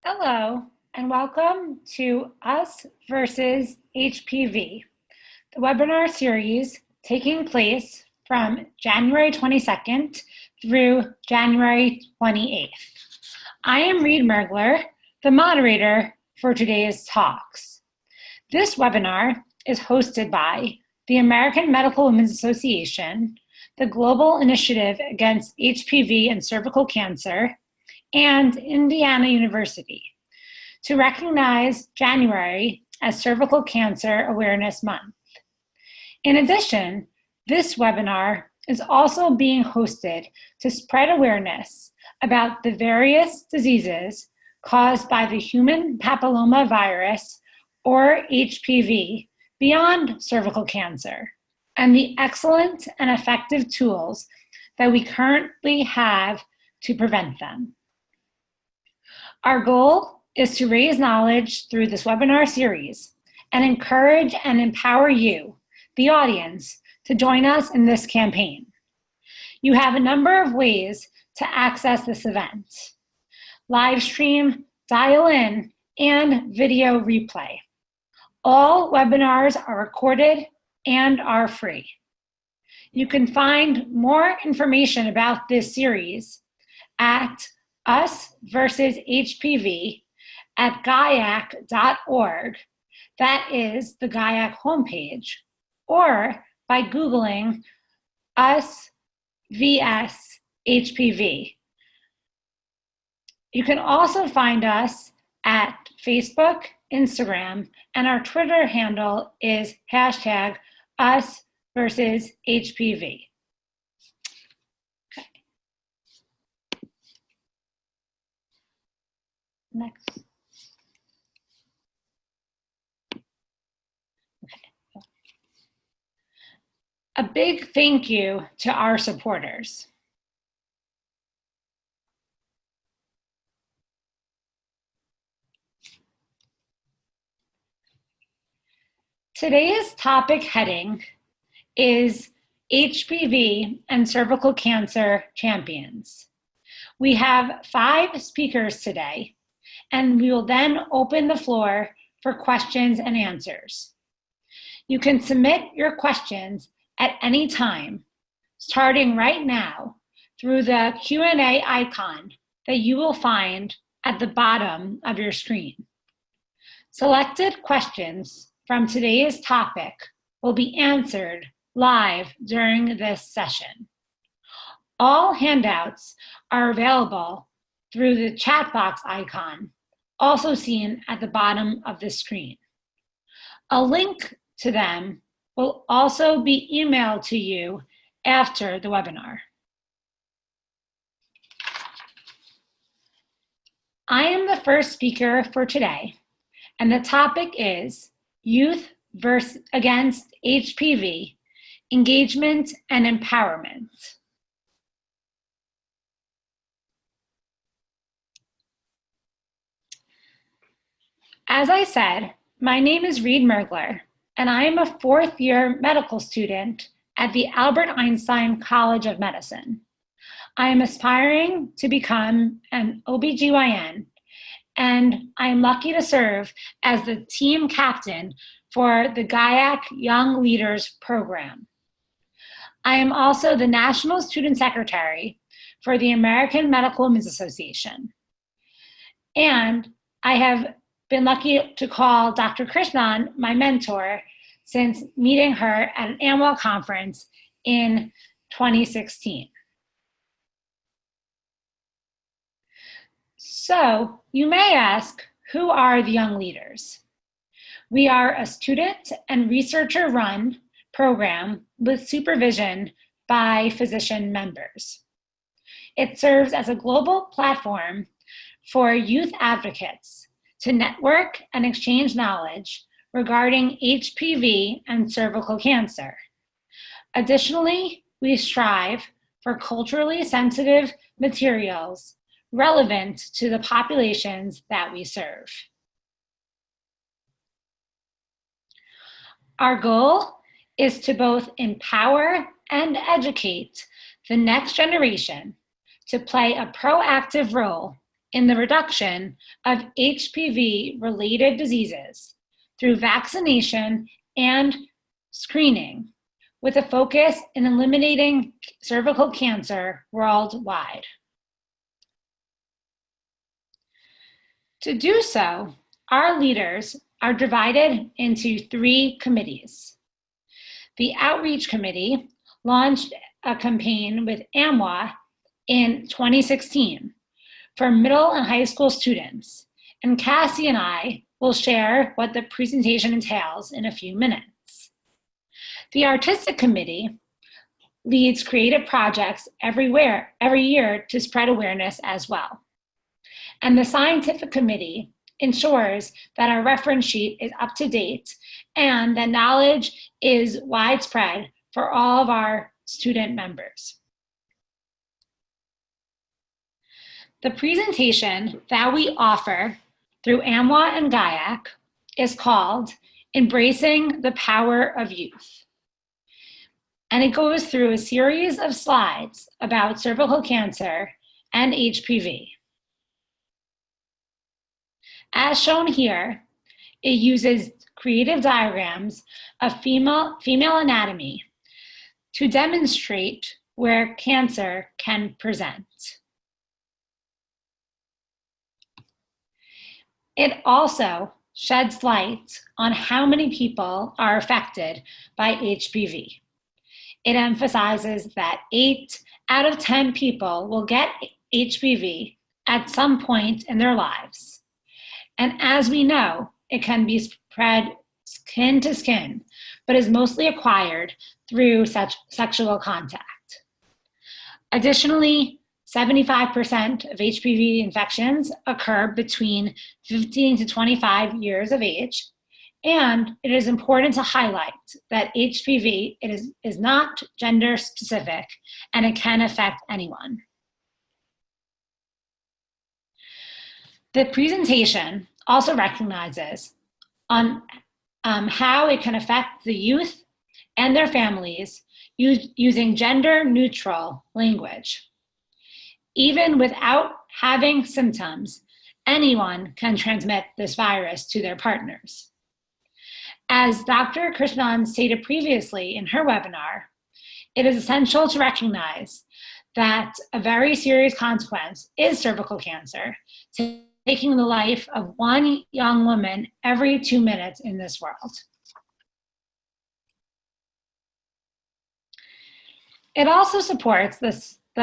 Hello, and welcome to Us versus HPV, the webinar series taking place from January 22nd through January 28th. I am Reed Mergler, the moderator for today's talks. This webinar is hosted by the American Medical Women's Association, the Global Initiative Against HPV and Cervical Cancer, and Indiana University to recognize January as Cervical Cancer Awareness Month. In addition, this webinar is also being hosted to spread awareness about the various diseases caused by the human papillomavirus, or HPV, beyond cervical cancer, and the excellent and effective tools that we currently have to prevent them. Our goal is to raise knowledge through this webinar series and encourage and empower you, the audience, to join us in this campaign. You have a number of ways to access this event: live stream, dial in, and video replay. All webinars are recorded and are free. You can find more information about this series at Us versus HPV at GAIAC.org. That is the GAIAC homepage, or by Googling Us vs HPV. You can also find us at Facebook, Instagram, and our Twitter handle is hashtag Us versus HPV. Next. Okay. A big thank you to our supporters. Today's topic heading is HPV and cervical cancer champions. We have 5 speakers today, and we will then open the floor for questions and answers. You can submit your questions at any time, starting right now through the Q&A icon that you will find at the bottom of your screen. Selected questions from today's topic will be answered live during this session. All handouts are available through the chat box icon, also seen at the bottom of the screen. A link to them will also be emailed to you after the webinar. I am the first speaker for today, and the topic is Youth Against HPV, Engagement and Empowerment. As I said, my name is Reed Mergler, and I am a 4th-year medical student at the Albert Einstein College of Medicine. I am aspiring to become an OBGYN, and I am lucky to serve as the team captain for the GAIAC Young Leaders Program. I am also the National Student Secretary for the American Medical Women's Association. And I have been lucky to call Dr. Krishnan my mentor since meeting her at an annual conference in 2016. So you may ask, who are the Young Leaders? We are a student and researcher-run program with supervision by physician members. It serves as a global platform for youth advocates to network and exchange knowledge regarding HPV and cervical cancer. Additionally, we strive for culturally sensitive materials relevant to the populations that we serve. Our goal is to both empower and educate the next generation to play a proactive role in the reduction of HPV-related diseases through vaccination and screening, with a focus in eliminating cervical cancer worldwide. To do so, our leaders are divided into 3 committees. The Outreach Committee launched a campaign with AMWA in 2016 for middle and high school students, and Cassie and I will share what the presentation entails in a few minutes. The Artistic Committee leads creative projects every year to spread awareness as well. And the Scientific Committee ensures that our reference sheet is up to date and that knowledge is widespread for all of our student members. The presentation that we offer through AMWA and GAIAC is called Embracing the Power of Youth. And it goes through a series of slides about cervical cancer and HPV. As shown here, it uses creative diagrams of female anatomy to demonstrate where cancer can present. It also sheds light on how many people are affected by HPV. It emphasizes that 8 out of 10 people will get HPV at some point in their lives. And as we know, it can be spread skin to skin, but is mostly acquired through sexual contact. Additionally, 75% of HPV infections occur between 15 to 25 years of age, and it is important to highlight that HPV is not gender specific and it can affect anyone. The presentation also recognizes on how it can affect the youth and their families using gender-neutral language. Even without having symptoms, anyone can transmit this virus to their partners. As Dr. Krishnan stated previously in her webinar, it is essential to recognize that a very serious consequence is cervical cancer, taking the life of one young woman every 2 minutes in this world. It also supports the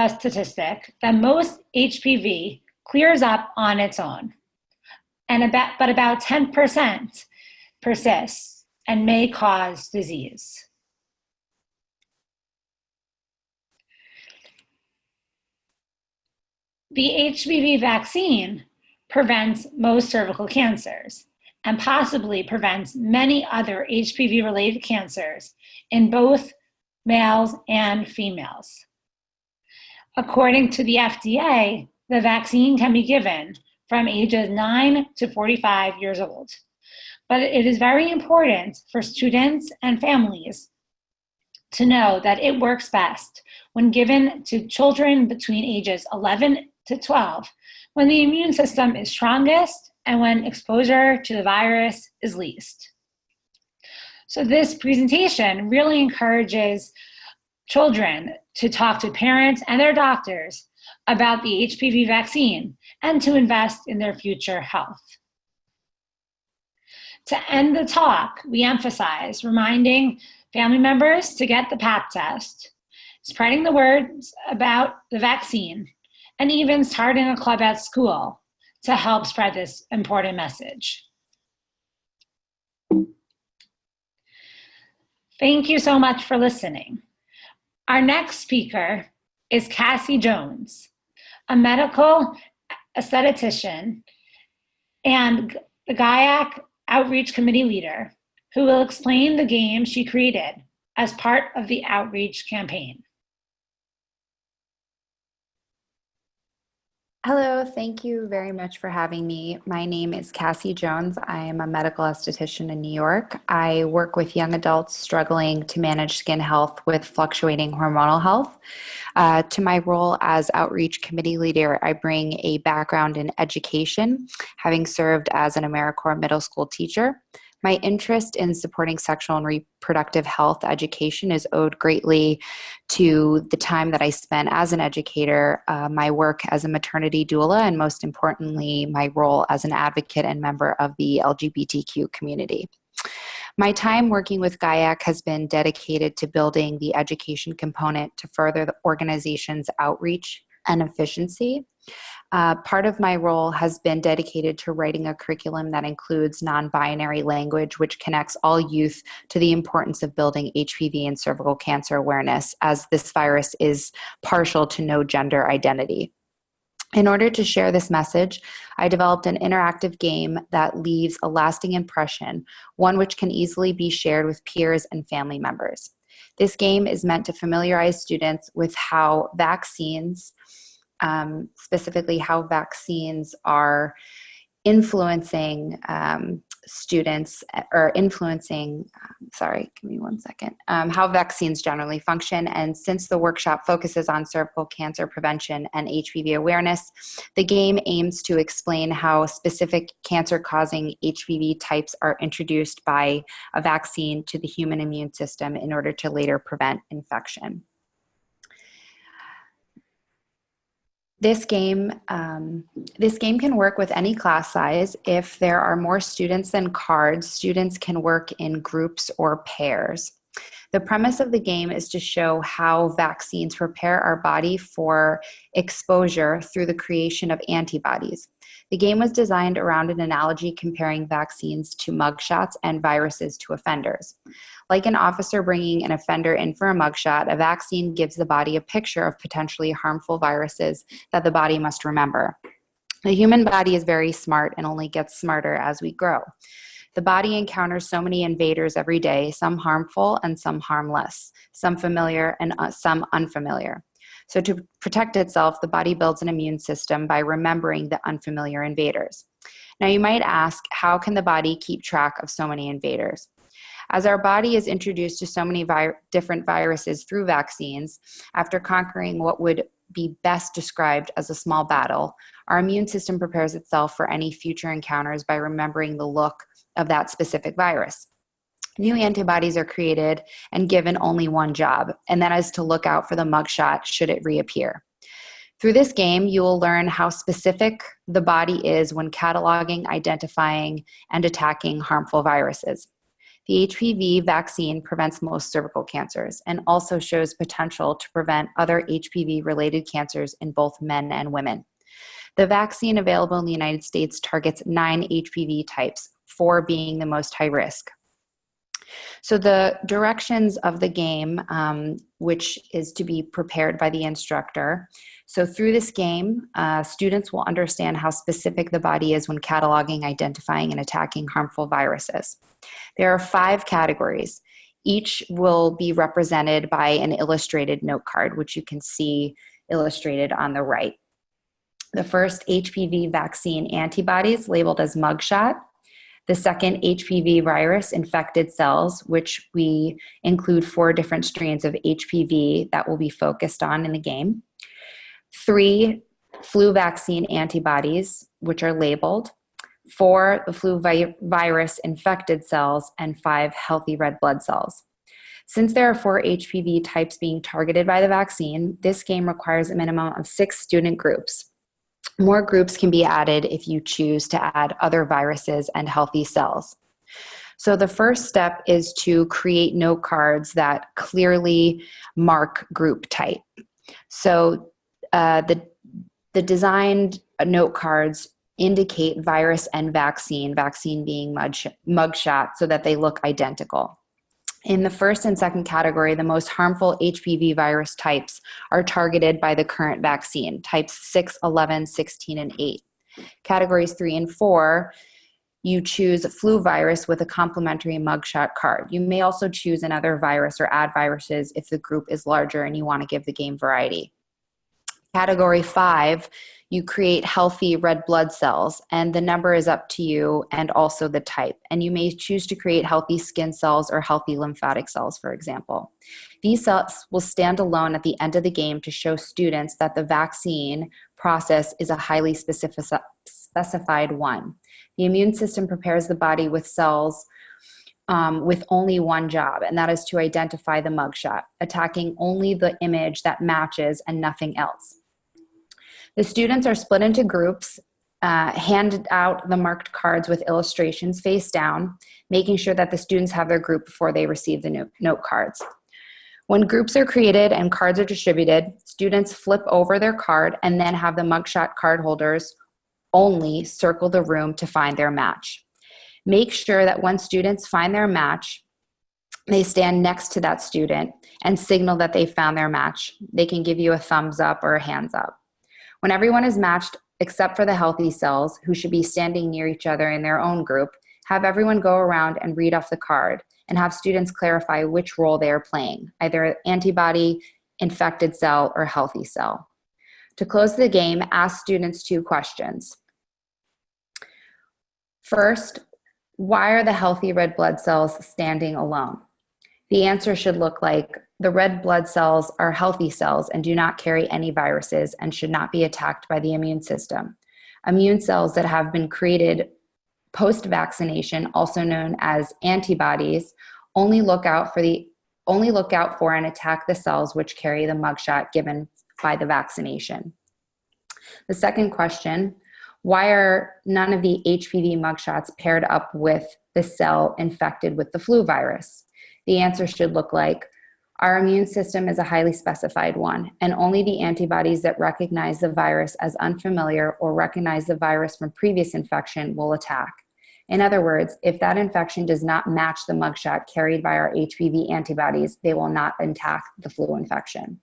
statistic that most HPV clears up on its own, but about 10% persists and may cause disease. The HPV vaccine prevents most cervical cancers and possibly prevents many other HPV-related cancers in both males and females. According to the FDA, the vaccine can be given from ages 9 to 45 years old. But it is very important for students and families to know that it works best when given to children between ages 11 to 12, when the immune system is strongest and when exposure to the virus is least. So this presentation really encourages children to talk to parents and their doctors about the HPV vaccine and to invest in their future health. To end the talk, we emphasize reminding family members to get the Pap test, spreading the words about the vaccine, and even starting a club at school to help spread this important message. Thank you so much for listening. Our next speaker is Cassie Jones, a medical aesthetician and the GAIAC Outreach Committee leader, who will explain the game she created as part of the outreach campaign. Hello, thank you very much for having me. My name is Cassie Jones. I am a medical esthetician in New York. I work with young adults struggling to manage skin health with fluctuating hormonal health. To my role as outreach committee leader, I bring a background in education, having served as an AmeriCorps middle school teacher. My interest in supporting sexual and reproductive health education is owed greatly to the time that I spent as an educator, my work as a maternity doula, and most importantly, my role as an advocate and member of the LGBTQ community. My time working with GAIAC has been dedicated to building the education component to further the organization's outreach and efficiency. Part of my role has been dedicated to writing a curriculum that includes non-binary language, which connects all youth to the importance of building HPV and cervical cancer awareness, as this virus is partial to no gender identity. In order to share this message, I developed an interactive game that leaves a lasting impression, one which can easily be shared with peers and family members. This game is meant to familiarize students with how vaccines, specifically how vaccines are influencing students or influencing, give me one second, how vaccines generally function. And since the workshop focuses on cervical cancer prevention and HPV awareness, the game aims to explain how specific cancer-causing HPV types are introduced by a vaccine to the human immune system in order to later prevent infection. This game can work with any class size. If there are more students than cards, students can work in groups or pairs. The premise of the game is to show how vaccines prepare our body for exposure through the creation of antibodies. The game was designed around an analogy comparing vaccines to mugshots and viruses to offenders. Like an officer bringing an offender in for a mugshot, a vaccine gives the body a picture of potentially harmful viruses that the body must remember. The human body is very smart and only gets smarter as we grow. The body encounters so many invaders every day, some harmful and some harmless, some familiar and some unfamiliar. So to protect itself, the body builds an immune system by remembering the unfamiliar invaders. Now you might ask, how can the body keep track of so many invaders? As our body is introduced to so many different viruses through vaccines, after conquering what would be best described as a small battle, our immune system prepares itself for any future encounters by remembering the look of that specific virus. New antibodies are created and given only one job, and that is to look out for the mugshot should it reappear. Through this game, you will learn how specific the body is when cataloging, identifying, and attacking harmful viruses. The HPV vaccine prevents most cervical cancers and also shows potential to prevent other HPV-related cancers in both men and women. The vaccine available in the United States targets 9 HPV types, 4 being the most high risk. So the directions of the game, which is to be prepared by the instructor. So through this game, students will understand how specific the body is when cataloging, identifying, and attacking harmful viruses. There are 5 categories. Each will be represented by an illustrated note card, which you can see illustrated on the right. The first, HPV vaccine antibodies, labeled as mugshot. The second, HPV virus infected cells, which we include 4 different strains of HPV that will be focused on in the game. 3, flu vaccine antibodies, which are labeled. 4, the flu virus infected cells, and 5, healthy red blood cells. Since there are 4 HPV types being targeted by the vaccine, this game requires a minimum of 6 student groups. More groups can be added if you choose to add other viruses and healthy cells. So the first step is to create note cards that clearly mark group type. So the designed note cards indicate virus and vaccine being mugshot, so that they look identical. In the first and second category, the most harmful HPV virus types are targeted by the current vaccine, types 6, 11, 16, and 8. Categories 3 and 4, you choose a flu virus with a complementary mugshot card. You may also choose another virus or add viruses if the group is larger and you want to give the game variety. Category 5, you create healthy red blood cells, and the number is up to you and also the type. And you may choose to create healthy skin cells or healthy lymphatic cells, for example. These cells will stand alone at the end of the game to show students that the vaccine process is a highly specified one. The immune system prepares the body with cells with only one job, and that is to identify the mugshot, attacking only the image that matches and nothing else. The students are split into groups, handed out the marked cards with illustrations face down, making sure that the students have their group before they receive the note cards. When groups are created and cards are distributed, students flip over their card and then have the mugshot card holders only circle the room to find their match. Make sure that when students find their match, they stand next to that student and signal that they found their match. They can give you a thumbs up or a hands up. When everyone is matched, except for the healthy cells, who should be standing near each other in their own group, have everyone go around and read off the card and have students clarify which role they are playing, either antibody, infected cell, or healthy cell. To close the game, ask students 2 questions. First, why are the healthy red blood cells standing alone? The answer should look like the red blood cells are healthy cells and do not carry any viruses and should not be attacked by the immune system. Immune cells that have been created post-vaccination, also known as antibodies, only look out for and attack the cells which carry the mugshot given by the vaccination. The second question, why are none of the HPV mugshots paired up with the cell infected with the flu virus? The answer should look like, our immune system is a highly specified one, and only the antibodies that recognize the virus as unfamiliar or recognize the virus from previous infection will attack. In other words, if that infection does not match the mugshot carried by our HPV antibodies, they will not attack the flu infection.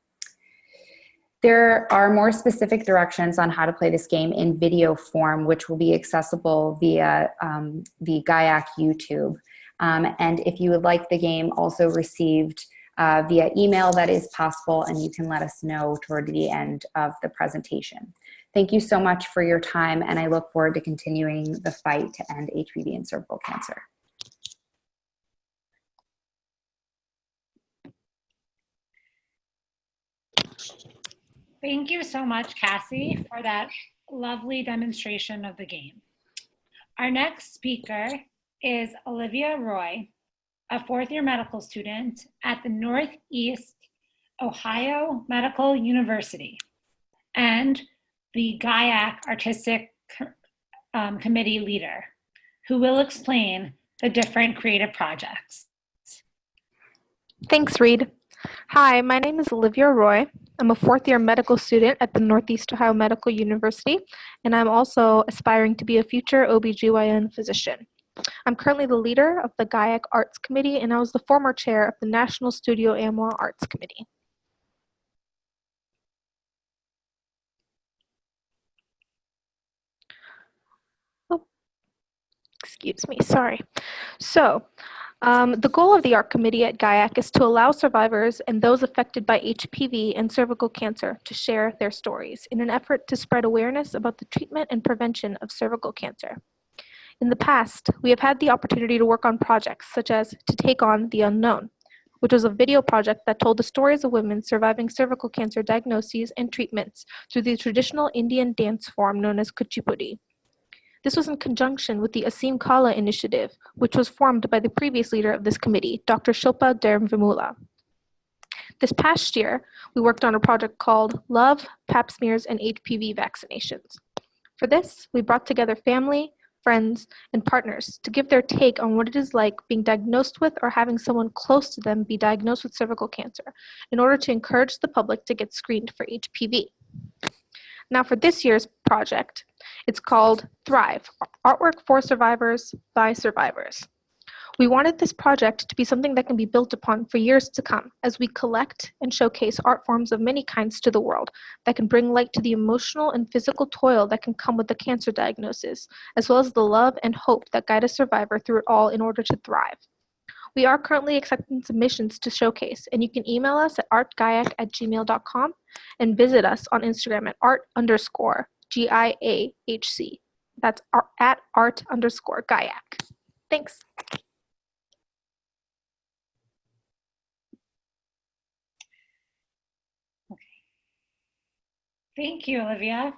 There are more specific directions on how to play this game in video form, which will be accessible via the GAIAC YouTube. And if you would like the game also received via email, that is possible, and you can let us know toward the end of the presentation. Thank you so much for your time, and I look forward to continuing the fight to end HPV and cervical cancer. Thank you so much, Cassie, for that lovely demonstration of the game. Our next speaker is Olivia Roy, a fourth-year medical student at the Northeast Ohio Medical University and the GAIAC Artistic Committee leader, who will explain the different creative projects. Thanks, Reed. Hi, my name is Olivia Roy. I'm a fourth-year medical student at the Northeast Ohio Medical University, and I'm also aspiring to be a future OBGYN physician. I'm currently the leader of the GAIAC Arts Committee, and I was the former chair of the National Studio Amor Arts Committee. Oh, excuse me, sorry. So, the goal of the Art Committee at GAIAC is to allow survivors and those affected by HPV and cervical cancer to share their stories in an effort to spread awareness about the treatment and prevention of cervical cancer. In the past, we have had the opportunity to work on projects such as To Take On the Unknown, which was a video project that told the stories of women surviving cervical cancer diagnoses and treatments through the traditional Indian dance form known as Kuchipudi. This was in conjunction with the Asim Kala initiative, which was formed by the previous leader of this committee, Dr. Shilpa Dharmvimula. This past year, we worked on a project called Love, Pap Smears, and HPV Vaccinations. For this, we brought together family, friends, and partners to give their take on what it is like being diagnosed with or having someone close to them be diagnosed with cervical cancer in order to encourage the public to get screened for HPV. Now for this year's project, it's called Thrive, Artwork for Survivors by Survivors. We wanted this project to be something that can be built upon for years to come as we collect and showcase art forms of many kinds to the world that can bring light to the emotional and physical toil that can come with the cancer diagnosis, as well as the love and hope that guide a survivor through it all in order to thrive. We are currently accepting submissions to showcase, and you can email us at artgaiac@gmail.com and visit us on Instagram at art_gaiac. GIAHC. That's at art_GAIAC. Thanks. Thank you, Olivia.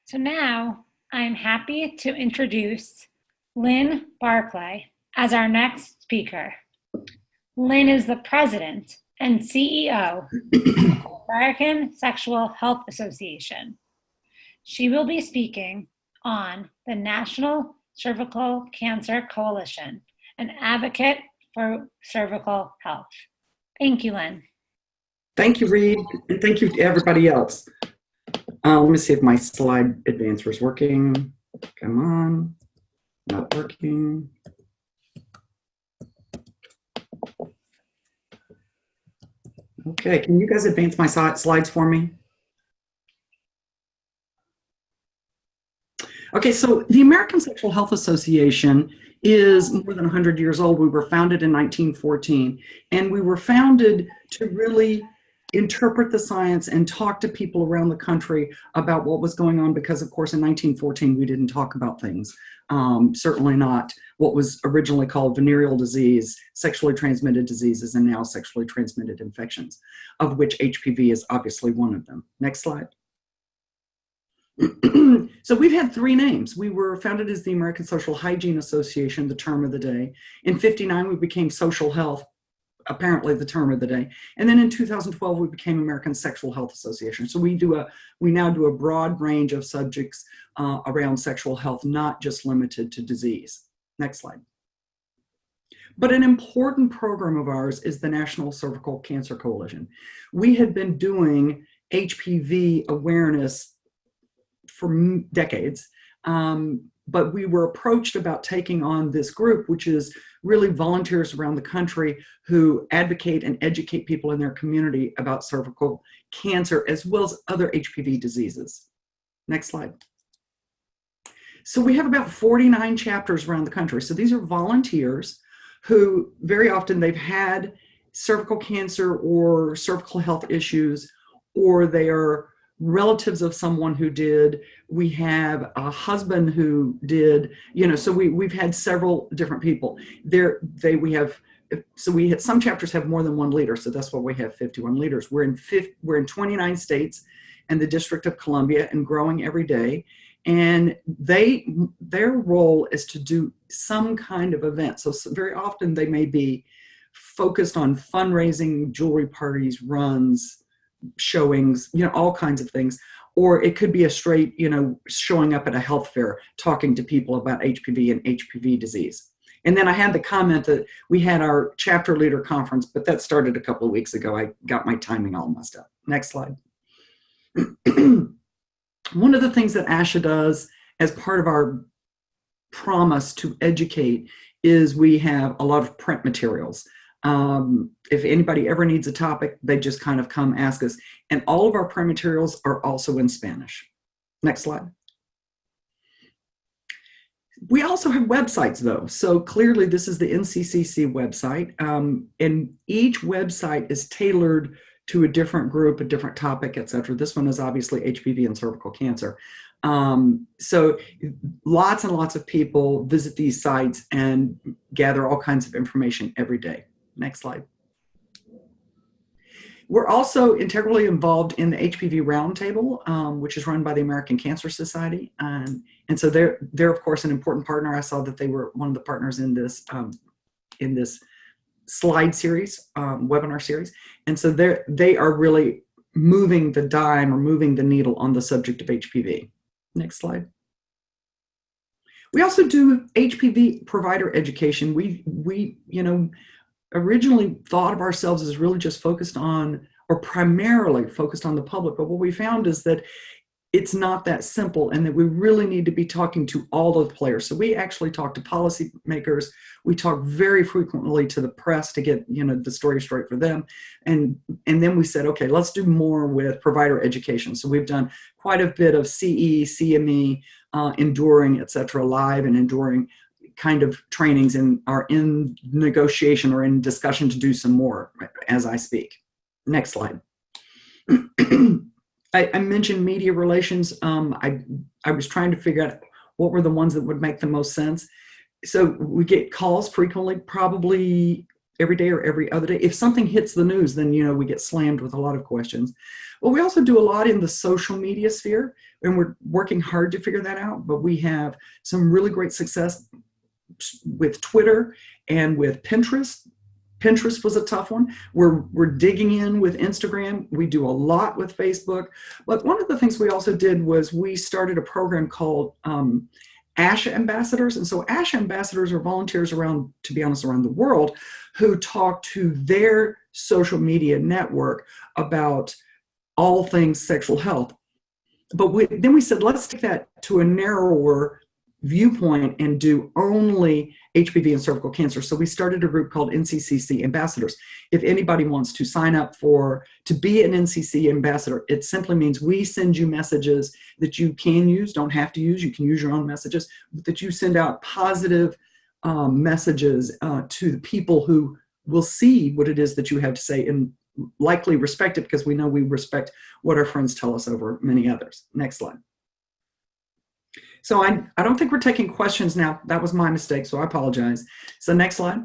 So now I'm happy to introduce Lynn Barclay as our next speaker. Lynn is the president and CEO of the American Sexual Health Association. She will be speaking on the National Cervical Cancer Coalition, an advocate for cervical health. Thank you, Lynn. Thank you, Reed, and thank you to everybody else. Let me see if my slide advancer is working. Come on, not working. Okay, can you guys advance my slides for me? Okay, so the American Sexual Health Association is more than 100 years old. We were founded in 1914, and we were founded to really interpret the science and talk to people around the country about what was going on, because of course in 1914 we didn't talk about things, certainly not what was originally called venereal disease, sexually transmitted diseases, and now sexually transmitted infections, of which HPV is obviously one of them. Next slide. So we've had three names. We were founded as the American Social Hygiene Association, the term of the day. In '59 we became Social Health, apparently the term of the day. And then in 2012, we became American Sexual Health Association. So we now do a broad range of subjects around sexual health, not just limited to disease. Next slide. But an important program of ours is the National Cervical Cancer Coalition. We had been doing HPV awareness for decades, but we were approached about taking on this group, which is really volunteers around the country who advocate and educate people in their community about cervical cancer as well as other HPV diseases. Next slide. So we have about 49 chapters around the country. So these are volunteers who very often they've had cervical cancer or cervical health issues, or they are relatives of someone who did. We have a husband who did, so we've had several different people there. We had some chapters have more than one leader, so that's why we have 51 leaders. We're in 29 states and the District of Columbia, and growing every day. And their role is to do some kind of event. So very often they may be focused on fundraising, jewelry parties, runs, showings, all kinds of things. Or it could be a straight, showing up at a health fair, talking to people about HPV and HPV disease. And then I had the comment that we had our chapter leader conference, but that started a couple of weeks ago. I got my timing all messed up. Next slide. One of the things that ASHA does as part of our promise to educate is we have a lot of print materials. If anybody ever needs a topic, they just kind of come ask us. And all of our print materials are also in Spanish. Next slide. We also have websites though. So clearly this is the NCCC website. And each website is tailored to a different group, a different topic, etc. This one is obviously HPV and cervical cancer. So lots and lots of people visit these sites and gather all kinds of information every day. Next slide. We're also integrally involved in the HPV Roundtable, which is run by the American Cancer Society. And so they're of course an important partner. I saw that they were one of the partners in this slide series, webinar series. And so they are really moving the dime or moving the needle on the subject of HPV. Next slide. We also do HPV provider education. We originally thought of ourselves as really just focused on, or primarily focused on the public, but what we found is that it's not that simple, and that we really need to be talking to all of the players. So we actually talk to policymakers. We talk very frequently to the press to get the story straight for them, and then we said, okay, let's do more with provider education. So we've done quite a bit of CE, CME, enduring, etc., live and enduring kind of trainings, and are in negotiation or in discussion to do some more as I speak. Next slide. I mentioned media relations. I was trying to figure out what were the ones that would make the most sense. So we get calls frequently, probably every day or every other day. If something hits the news, then we get slammed with a lot of questions. But we also do a lot in the social media sphere, and we're working hard to figure that out. But we have some really great success with Twitter and with Pinterest. Pinterest was a tough one. We're digging in with Instagram. We do a lot with Facebook. But one of the things we also did was we started a program called ASH ambassadors. And so ASH ambassadors are volunteers around the world who talk to their social media network about all things sexual health. But then we said, let's take that to a narrower viewpoint and do only HPV and cervical cancer. So we started a group called NCCC Ambassadors. If anybody wants to sign up to be an NCC ambassador, it simply means we send you messages that you can use, don't have to use, you can use your own messages, that you send out positive messages to the people who will see what it is that you have to say and likely respect it, because we know we respect what our friends tell us over many others. Next slide. So I don't think we're taking questions now. That was my mistake, so I apologize. So next slide.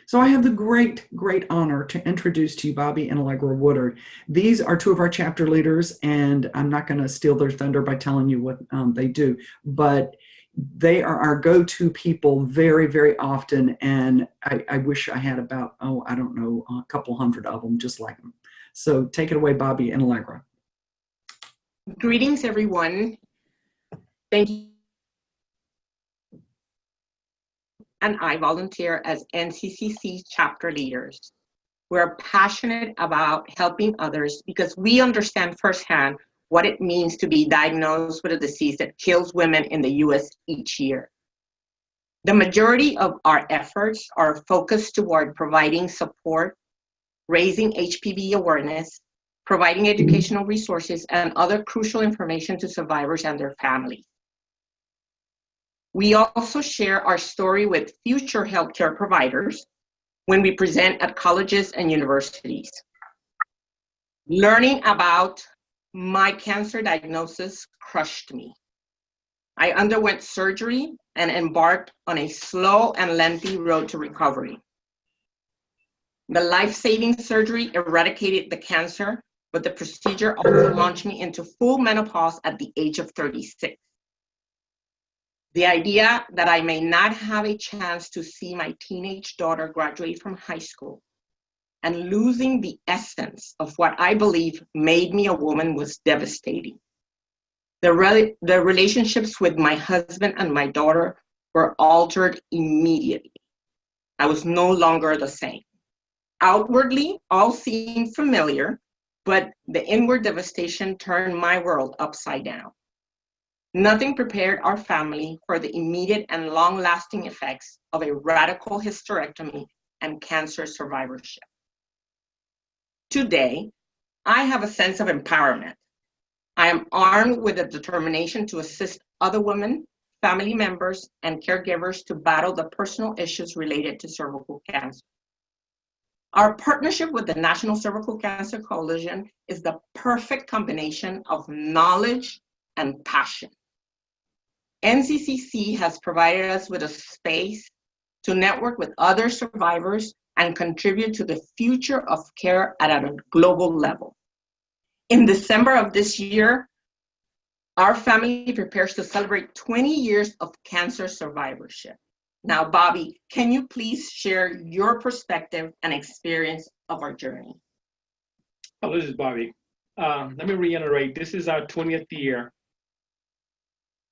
So I have the great honor to introduce to you Bobby and Allegra Woodard. These are two of our chapter leaders, and I'm not going to steal their thunder by telling you what they do, but they are our go-to people very, very often, and I wish I had about, I don't know, a couple hundred of them just like them. So take it away, Bobby and Allegra. Greetings, everyone. Thank you. And I volunteer as NCCC chapter leaders. We're passionate about helping others because we understand firsthand what it means to be diagnosed with a disease that kills women in the US each year. The majority of our efforts are focused toward providing support, raising HPV awareness, providing educational resources, and other crucial information to survivors and their families. We also share our story with future healthcare providers when we present at colleges and universities. Learning about my cancer diagnosis crushed me. I underwent surgery and embarked on a slow and lengthy road to recovery. The life-saving surgery eradicated the cancer, but the procedure also launched me into full menopause at the age of 36. The idea that I may not have a chance to see my teenage daughter graduate from high school and losing the essence of what I believe made me a woman was devastating. The relationships with my husband and my daughter were altered immediately. I was no longer the same. Outwardly, all seemed familiar, but the inward devastation turned my world upside down. Nothing prepared our family for the immediate and long-lasting effects of a radical hysterectomy and cancer survivorship. Today, I have a sense of empowerment. I am armed with a determination to assist other women, family members, and caregivers to battle the personal issues related to cervical cancer. Our partnership with the National Cervical Cancer Coalition is the perfect combination of knowledge and passion. NCCC has provided us with a space to network with other survivors and contribute to the future of care at a global level. In December of this year, our family prepares to celebrate 20 years of cancer survivorship. Now, Bobby, can you please share your perspective and experience of our journey? Oh, this is Bobby. Let me reiterate, this is our 20th year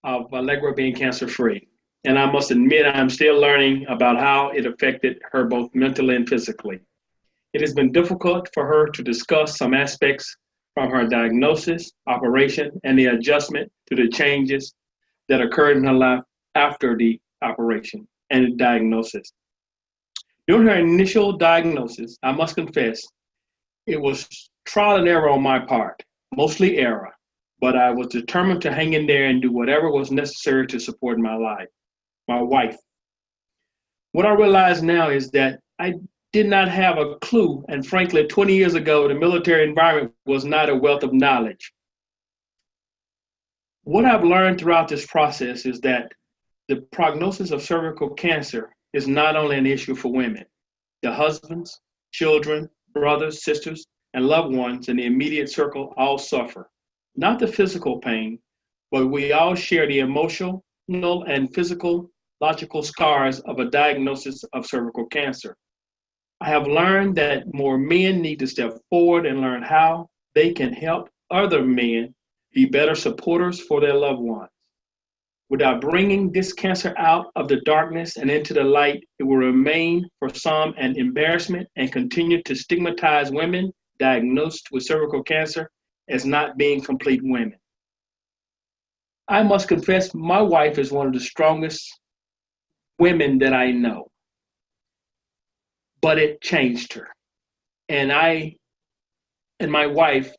of Allegra being cancer-free. And I must admit, I'm still learning about how it affected her both mentally and physically. It has been difficult for her to discuss some aspects from her diagnosis, operation, and the adjustment to the changes that occurred in her life after the operation and the diagnosis. During her initial diagnosis, I must confess, it was trial and error on my part, mostly error. But I was determined to hang in there and do whatever was necessary to support my wife. What I realize now is that I did not have a clue. And frankly, 20 years ago, the military environment was not a wealth of knowledge. What I've learned throughout this process is that the prognosis of cervical cancer is not only an issue for women. The husbands, children, brothers, sisters, and loved ones in the immediate circle all suffer. Not the physical pain, but we all share the emotional and physiological scars of a diagnosis of cervical cancer. I have learned that more men need to step forward and learn how they can help other men be better supporters for their loved ones. Without bringing this cancer out of the darkness and into the light, it will remain for some an embarrassment and continue to stigmatize women diagnosed with cervical cancer as not being complete women. I must confess, my wife is one of the strongest women that I know, but it changed her. And I and my wife,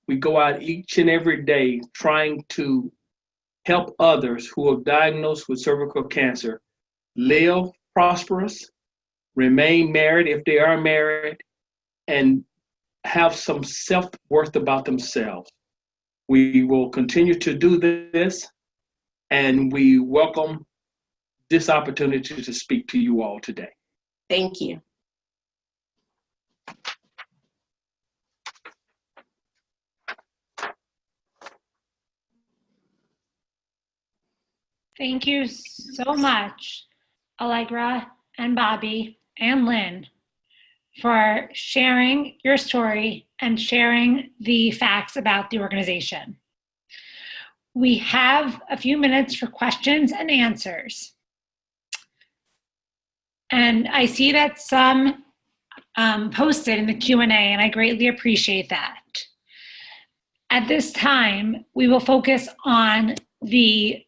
we go out each and every day trying to help others who are diagnosed with cervical cancer live prosperous, remain married if they are married, and have some self-worth about themselves. We will continue to do this, and we welcome this opportunity to speak to you all today. Thank you. Thank you so much, Allegra and Bobby and Lynn, for sharing your story and sharing the facts about the organization. We have a few minutes for questions and answers. And I see that some posted in the Q&A, and I greatly appreciate that. At this time, we will focus on the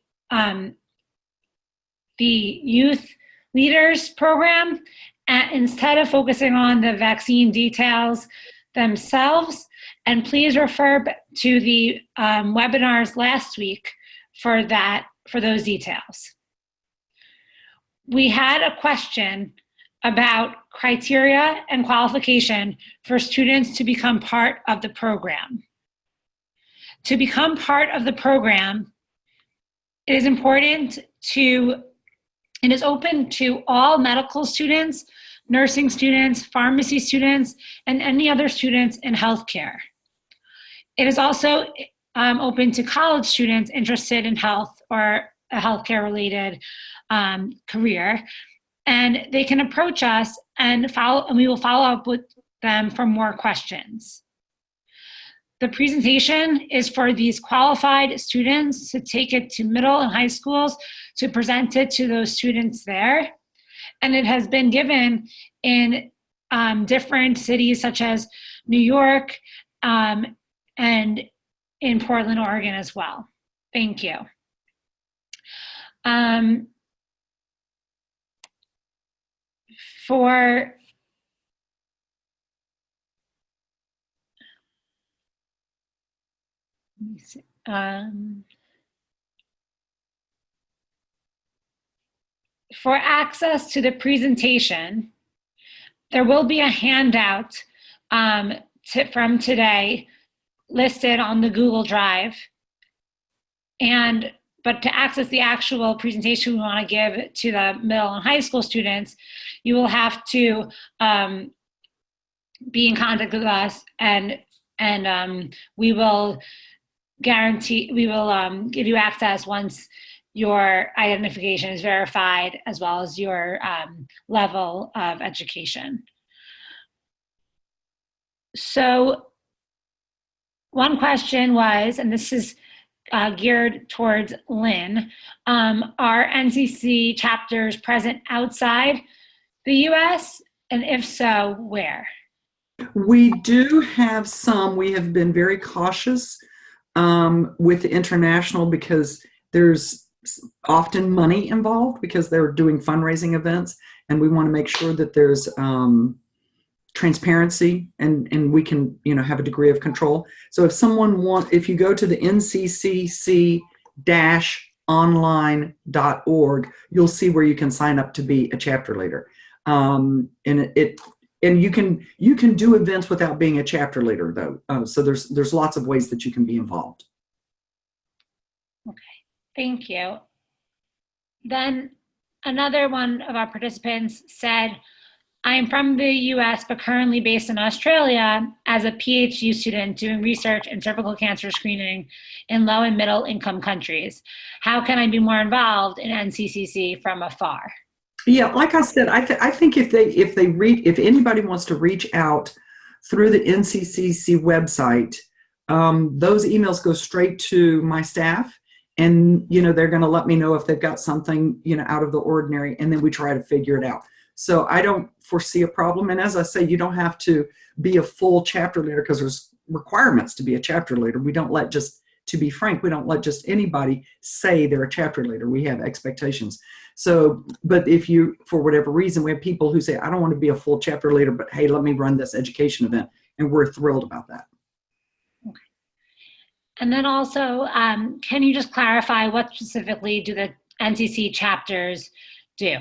Youth Leaders Program, instead of focusing on the vaccine details themselves. And please refer to the webinars last week for those details. We had a question about criteria and qualification for students to become part of the program. To become part of the program, it is important it is open to all medical students, nursing students, pharmacy students, and any other students in healthcare. It is also open to college students interested in health or a healthcare-related career, and they can approach us and we will follow up with them for more questions. The presentation is for these qualified students to take it to middle and high schools to present it to those students there. And it has been given in different cities such as New York and in Portland, Oregon as well. Thank you. For access to the presentation, there will be a handout from today listed on the Google Drive. But to access the actual presentation we want to give to the middle and high school students, you will have to be in contact with us, and we will give you access once your identification is verified, as well as your level of education. So one question was, and this is geared towards Lynn, are NCC chapters present outside the US? And if so, where? We do have some. We have been very cautious with the international because there's often money involved because they're doing fundraising events, and we want to make sure that there's transparency and we can have a degree of control. So if you go to the nccc-online.org, you'll see where you can sign up to be a chapter leader. And and you can do events without being a chapter leader, though. So there's lots of ways that you can be involved. Okay, thank you. Then another one of our participants said, I'm from the US, but currently based in Australia as a PhD student doing research in cervical cancer screening in low and middle income countries. How can I be more involved in NCCC from afar? Yeah, like I said, I think if anybody wants to reach out through the NCCC website, those emails go straight to my staff, and they're going to let me know if they've got something out of the ordinary, and then we try to figure it out. So I don't foresee a problem. And as I say, you don't have to be a full chapter leader because there's requirements to be a chapter leader. We don't let to be frank, we don't let just anybody say they're a chapter leader. We have expectations. So, but if you, for whatever reason, we have people who say, I don't want to be a full chapter leader, but hey, let me run this education event. And we're thrilled about that. Okay. And then also, can you just clarify what specifically do the NCC chapters do?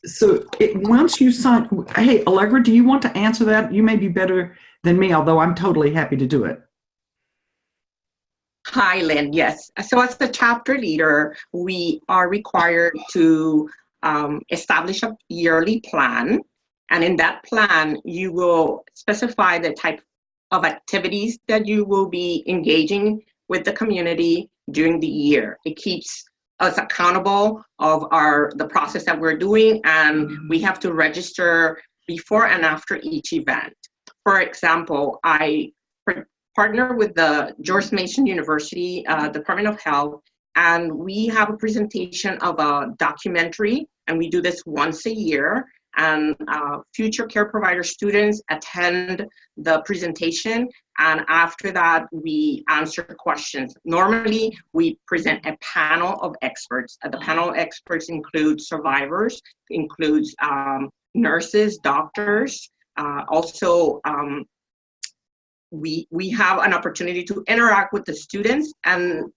So once you sign, hey, Allegra, do you want to answer that? You may be better than me, although I'm totally happy to do it. Hi, Lynn. Yes. So as the chapter leader, we are required to establish a yearly plan. And in that plan, you will specify the type of activities that you will be engaging with the community during the year. It keeps us accountable of the process that we're doing, and we have to register before and after each event. For example, I partner with the George Mason University Department of Health, and we have a presentation of a documentary, and we do this once a year, and future care provider students attend the presentation, and after that we answer questions. Normally we present a panel of experts. The panel of experts include survivors, includes nurses, doctors, also we have an opportunity to interact with the students, and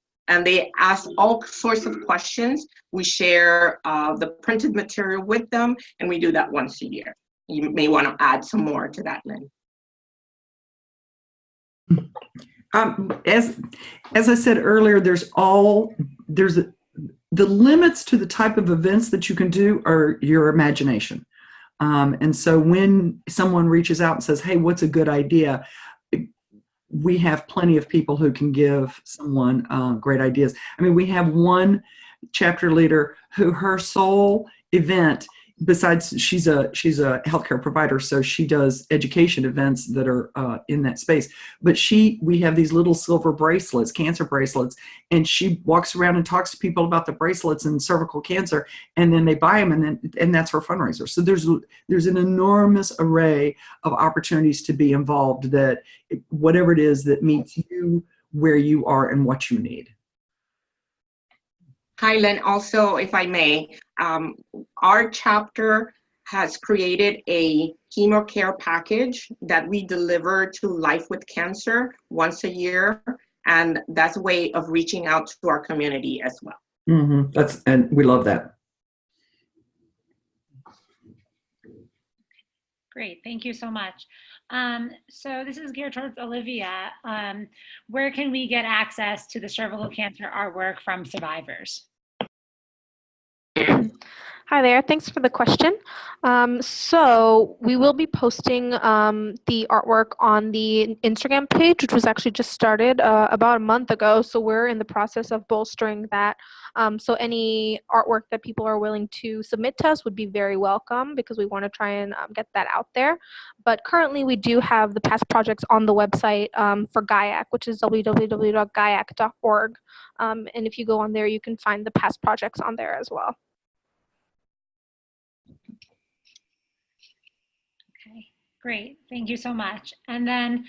they ask all sorts of questions. We share the printed material with them, and we do that once a year. You may want to add some more to that, Lynn. As I said earlier, the limits to the type of events that you can do are your imagination. And so when someone reaches out and says, hey, what's a good idea? We have plenty of people who can give someone great ideas. I mean, we have one chapter leader who her sole event, besides she's a healthcare provider, so she does education events that are in that space. But we have these little silver bracelets, cancer bracelets, and she walks around and talks to people about the bracelets and cervical cancer, and then they buy them, and that's her fundraiser. So there's an enormous array of opportunities to be involved, that whatever it is that meets you where you are and what you need. Hi, Len. Also, if I may, our chapter has created a chemo care package that we deliver to Life with Cancer once a year, and that's a way of reaching out to our community as well. Mm-hmm. And we love that. Great, thank you so much. So this is geared towards Olivia. Where can we get access to the cervical cancer artwork from survivors? Hi there, thanks for the question. So we will be posting the artwork on the Instagram page, which was actually just started about a month ago. So we're in the process of bolstering that. So any artwork that people are willing to submit to us would be very welcome, because we want to try and get that out there. But currently we do have the past projects on the website for GAIAC, which is www.gaiac.org. And if you go on there, you can find the past projects on there as well. Great, thank you so much. And then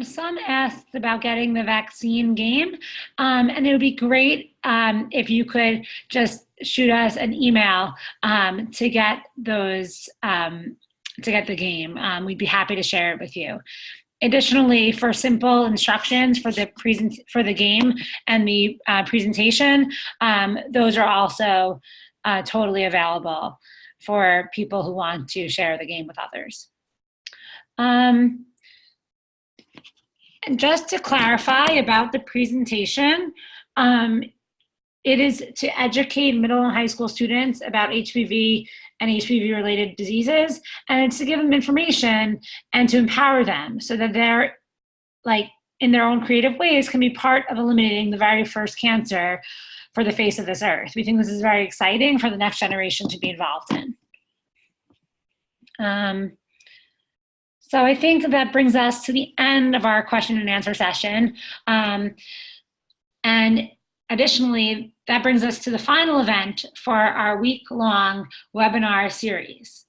some asked about getting the vaccine game, and it would be great if you could just shoot us an email to get those, to get the game. We'd be happy to share it with you. Additionally, for simple instructions for the game and the presentation, those are also totally available. for people who want to share the game with others. And just to clarify about the presentation, it is to educate middle and high school students about HPV and HPV-related diseases, and it's to give them information and to empower them so that they're, like, in their own creative ways, can be part of eliminating the very first cancer for the face of this earth. We think this is very exciting for the next generation to be involved in. So I think that brings us to the end of our question and answer session. And additionally, that brings us to the final event for our week-long webinar series.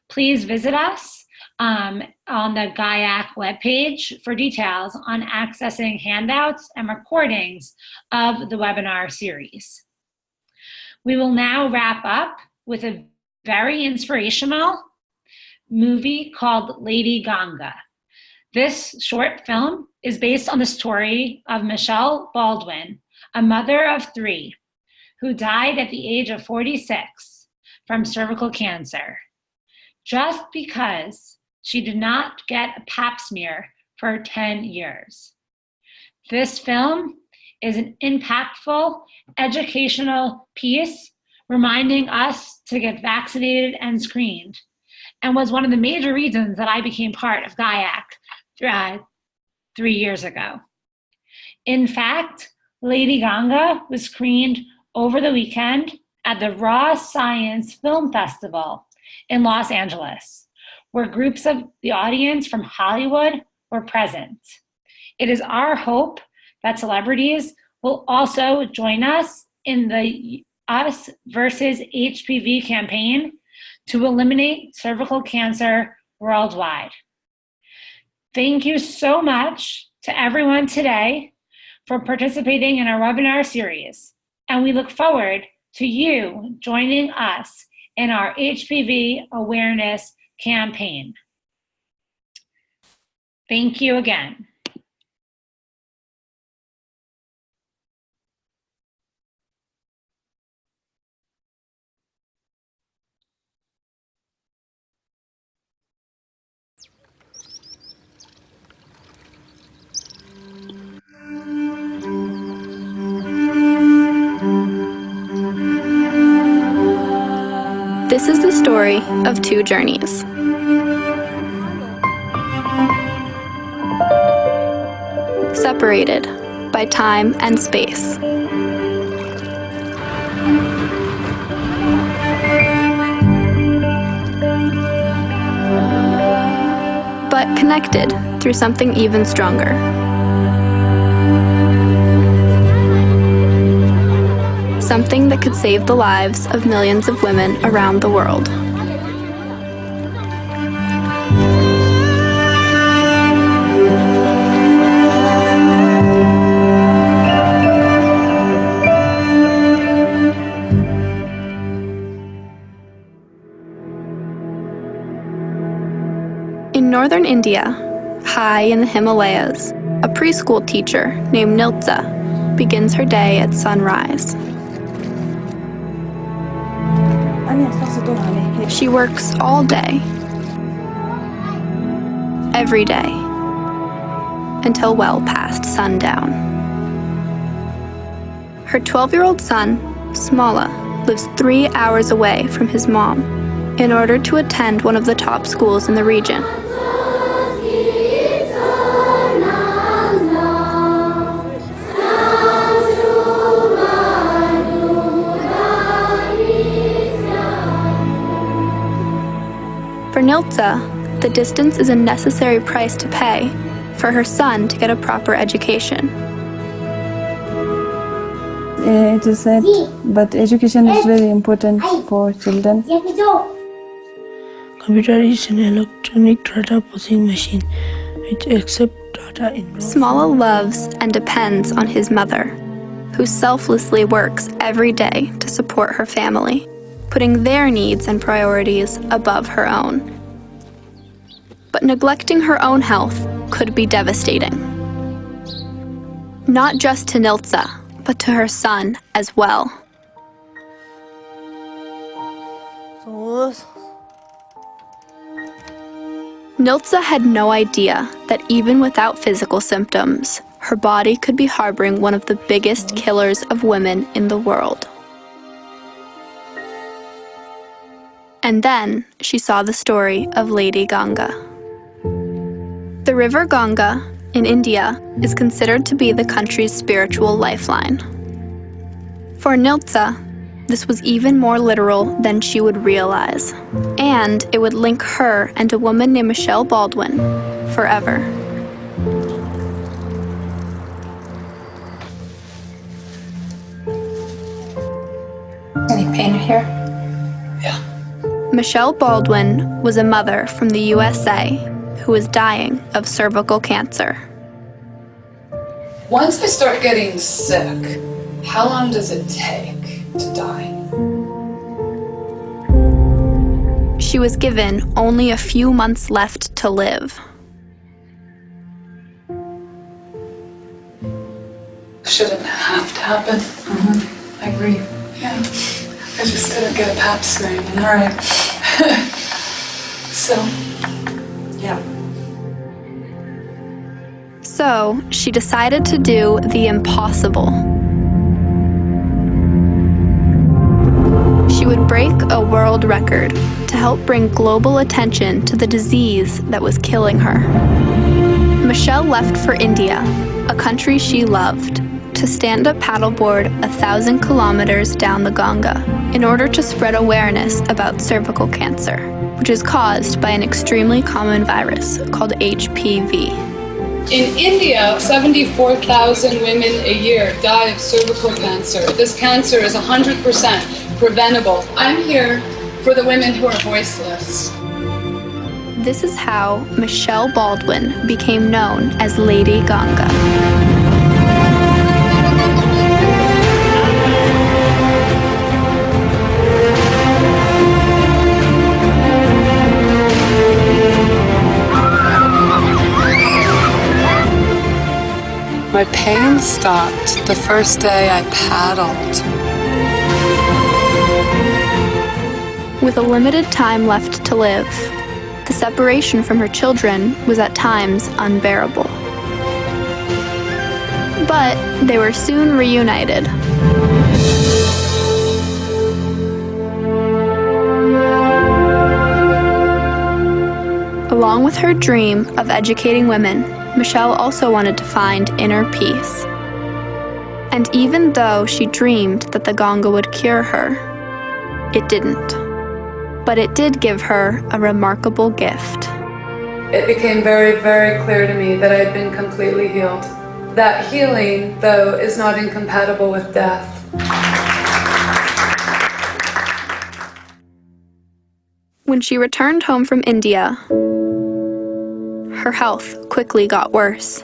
Please visit us on the GAIAC webpage for details on accessing handouts and recordings of the webinar series. We will now wrap up with a very inspirational movie called Lady Ganga. This short film is based on the story of Michelle Baldwin, a mother of 3, who died at the age of 46 from cervical cancer, just because she did not get a pap smear for 10 years. This film is an impactful, educational piece reminding us to get vaccinated and screened, and was one of the major reasons that I became part of GAIAC 3 years ago. In fact, Lady Ganga was screened over the weekend at the Raw Science Film Festival in Los Angeles, where groups of the audience from Hollywood were present. It is our hope that celebrities will also join us in the Us versus HPV campaign to eliminate cervical cancer worldwide. Thank you so much to everyone today for participating in our webinar series, and we look forward to you joining us in our HPV awareness campaign. Thank you again. This is the story of 2 journeys. Separated by time and space. But connected through something even stronger. Something that could save the lives of millions of women around the world. In northern India, high in the Himalayas, a preschool teacher named Niltza begins her day at sunrise. She works all day, every day, until well past sundown. Her 12-year-old son, Smala, lives 3 hours away from his mom in order to attend one of the top schools in the region. For Niltza, the distance is a necessary price to pay for her son to get a proper education. It is sad, but education is very important for children. Computer is an electronic data processing machine which accepts data in raw Smala loves and depends on his mother, who selflessly works every day to support her family, putting their needs and priorities above her own. But neglecting her own health could be devastating. Not just to Niltza, but to her son as well. Nilza had no idea that even without physical symptoms, her body could be harboring one of the biggest killers of women in the world. And then she saw the story of Lady Ganga. The river Ganga in India is considered to be the country's spiritual lifeline. For Nilza, this was even more literal than she would realize, and it would link her and a woman named Michelle Baldwin forever. Any pain here? Yeah. Michelle Baldwin was a mother from the USA who was dying of cervical cancer. Once I start getting sick, how long does it take to die? She was given only a few months left to live. Shouldn't have to happen. I agree. Yeah. I just didn't get a pap smear. All right. So, yeah. So she decided to do the impossible. She would break a world record to help bring global attention to the disease that was killing her. Michelle left for India, a country she loved, to stand up paddleboard 1,000 kilometers down the Ganga in order to spread awareness about cervical cancer, which is caused by an extremely common virus called HPV. In India, 74,000 women a year die of cervical cancer. This cancer is 100% preventable. I'm here for the women who are voiceless. This is how Michelle Baldwin became known as Lady Ganga. My pain stopped the first day I paddled. With a limited time left to live, the separation from her children was at times unbearable. But they were soon reunited. Along with her dream of educating women, Michelle also wanted to find inner peace. And even though she dreamed that the Ganga would cure her, it didn't. But it did give her a remarkable gift. It became very, very clear to me that I had been completely healed. That healing, though, is not incompatible with death. When she returned home from India, her health quickly got worse.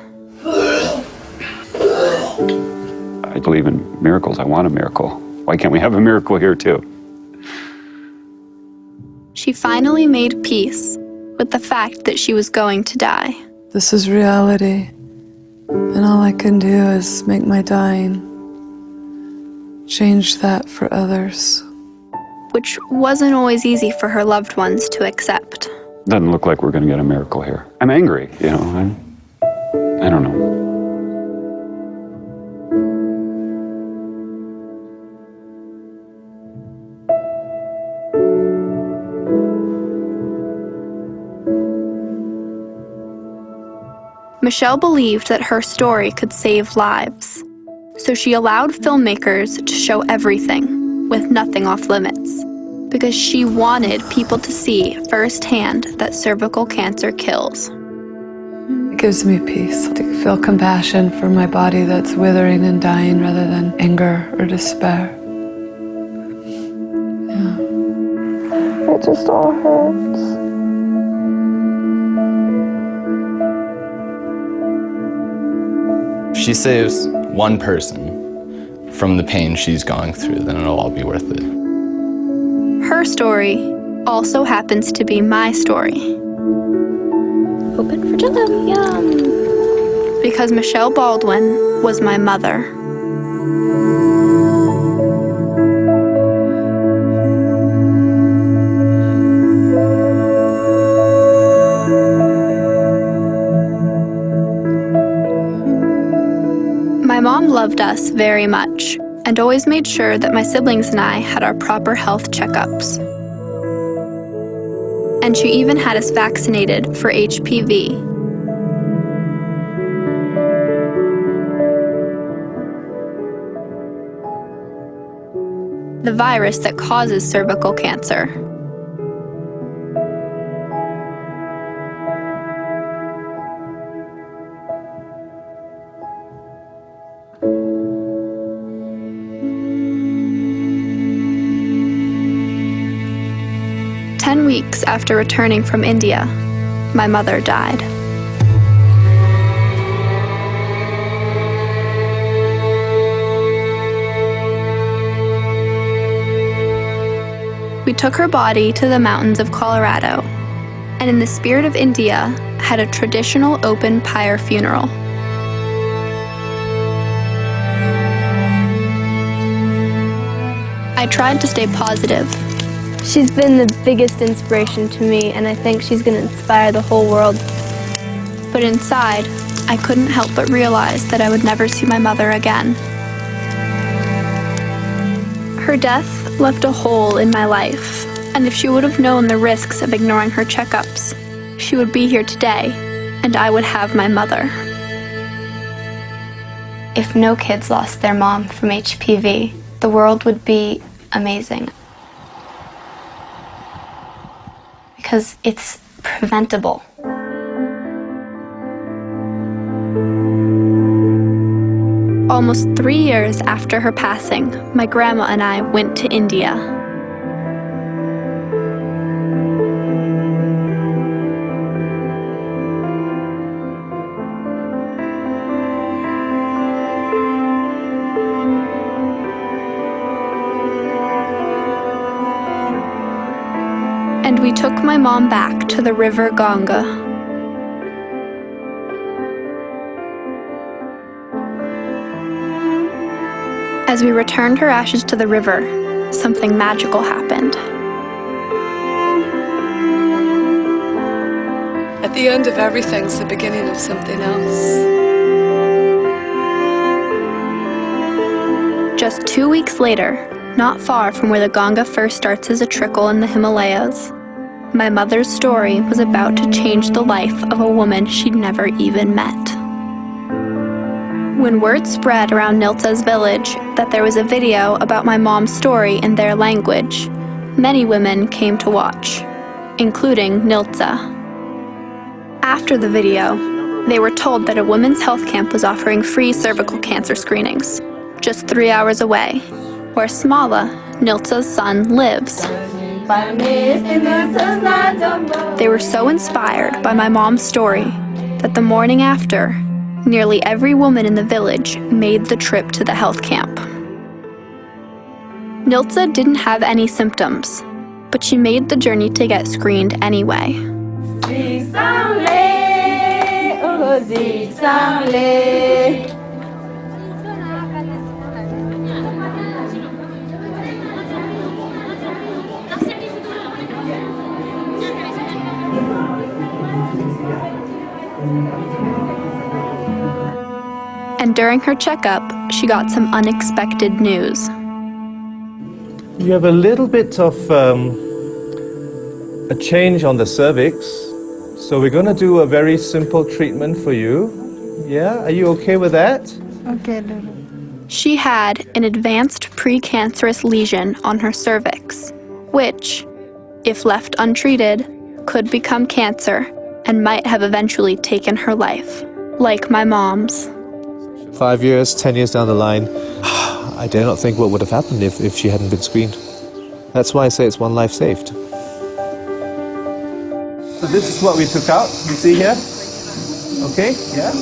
I believe in miracles. I want a miracle. Why can't we have a miracle here too? She finally made peace with the fact that she was going to die. This is reality, and all I can do is make my dying change that for others. Which wasn't always easy for her loved ones to accept. Doesn't look like we're going to get a miracle here. I'm angry, you know. I don't know. Michelle believed that her story could save lives, so she allowed filmmakers to show everything, with nothing off limits, because she wanted people to see firsthand that cervical cancer kills. It gives me peace to feel compassion for my body that's withering and dying rather than anger or despair. Yeah. It just all hurts. If she saves one person from the pain she's going through, then it'll all be worth it. Her story also happens to be my story. Open for jello, yum! Because Michelle Baldwin was my mother. loved us very much and always made sure that my siblings and I had our proper health checkups. And she even had us vaccinated for HPV. The virus that causes cervical cancer. Ten weeks after returning from India, my mother died. We took her body to the mountains of Colorado, and in the spirit of India, had a traditional open pyre funeral. I tried to stay positive. She's been the biggest inspiration to me, and I think she's going to inspire the whole world. But inside, I couldn't help but realize that I would never see my mother again. Her death left a hole in my life, and if she would have known the risks of ignoring her checkups, she would be here today, and I would have my mother. If no kids lost their mom from HPV, the world would be amazing. Because it's preventable. Almost 3 years after her passing, my grandma and I went to India. And we took my mom back to the river Ganga. As we returned her ashes to the river, something magical happened. At the end of everything's the beginning of something else. Just 2 weeks later, not far from where the Ganga first starts as a trickle in the Himalayas, my mother's story was about to change the life of a woman she'd never even met. When word spread around Niltsa's village that there was a video about my mom's story in their language, many women came to watch, including Niltsa. After the video, they were told that a women's health camp was offering free cervical cancer screenings, just 3 hours away, where Smala, Niltsa's son, lives. They were so inspired by my mom's story that the morning after, nearly every woman in the village made the trip to the health camp. Niltsa didn't have any symptoms, but she made the journey to get screened anyway. And during her checkup, she got some unexpected news. You have a little bit of a change on the cervix, so we're going to do a very simple treatment for you. Yeah, are you okay with that? Okay. She had an advanced precancerous lesion on her cervix, which, if left untreated, could become cancer and might have eventually taken her life, like my mom's. 5 years, 10 years down the line, I dare not think what would have happened if she hadn't been screened. That's why I say it's one life saved. So this is what we took out, you see here? Okay, yeah?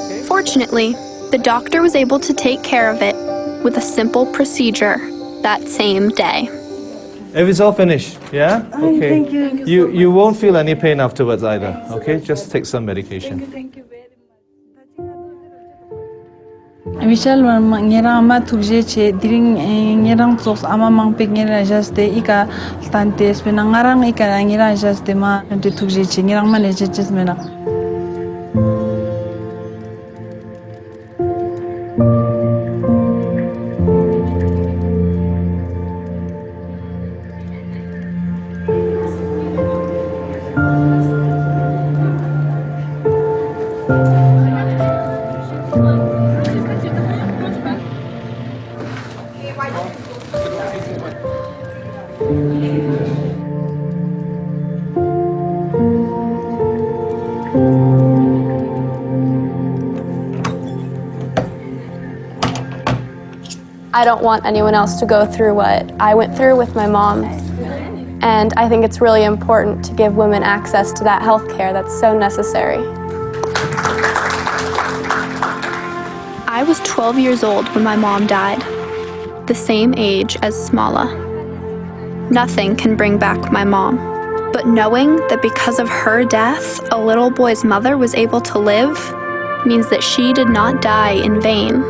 Okay. Fortunately, the doctor was able to take care of it with a simple procedure that same day. It's all finished, yeah? Okay. Thank you. You won't feel any pain afterwards either, okay? Just take some medication. Thank you very much. Michelle ngerang ma tukje che diring ngerang sos ama mangpek ngerang jaste ika tante spena ngarang ika ngerang jaste ma tante tukje che ngerang ma neje ches mena. I don't want anyone else to go through what I went through with my mom. And I think it's really important to give women access to that health care that's so necessary. I was 12 years old when my mom died, the same age as Smala. Nothing can bring back my mom, but knowing that because of her death, a little boy's mother was able to live means that she did not die in vain.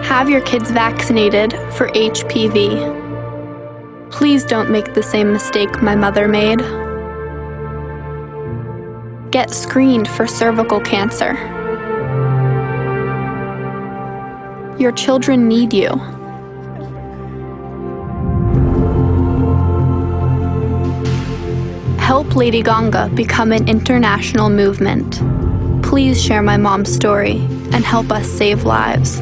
Have your kids vaccinated for HPV. Please don't make the same mistake my mother made. Get screened for cervical cancer. Your children need you. Help Lady Ganga become an international movement. Please share my mom's story and help us save lives.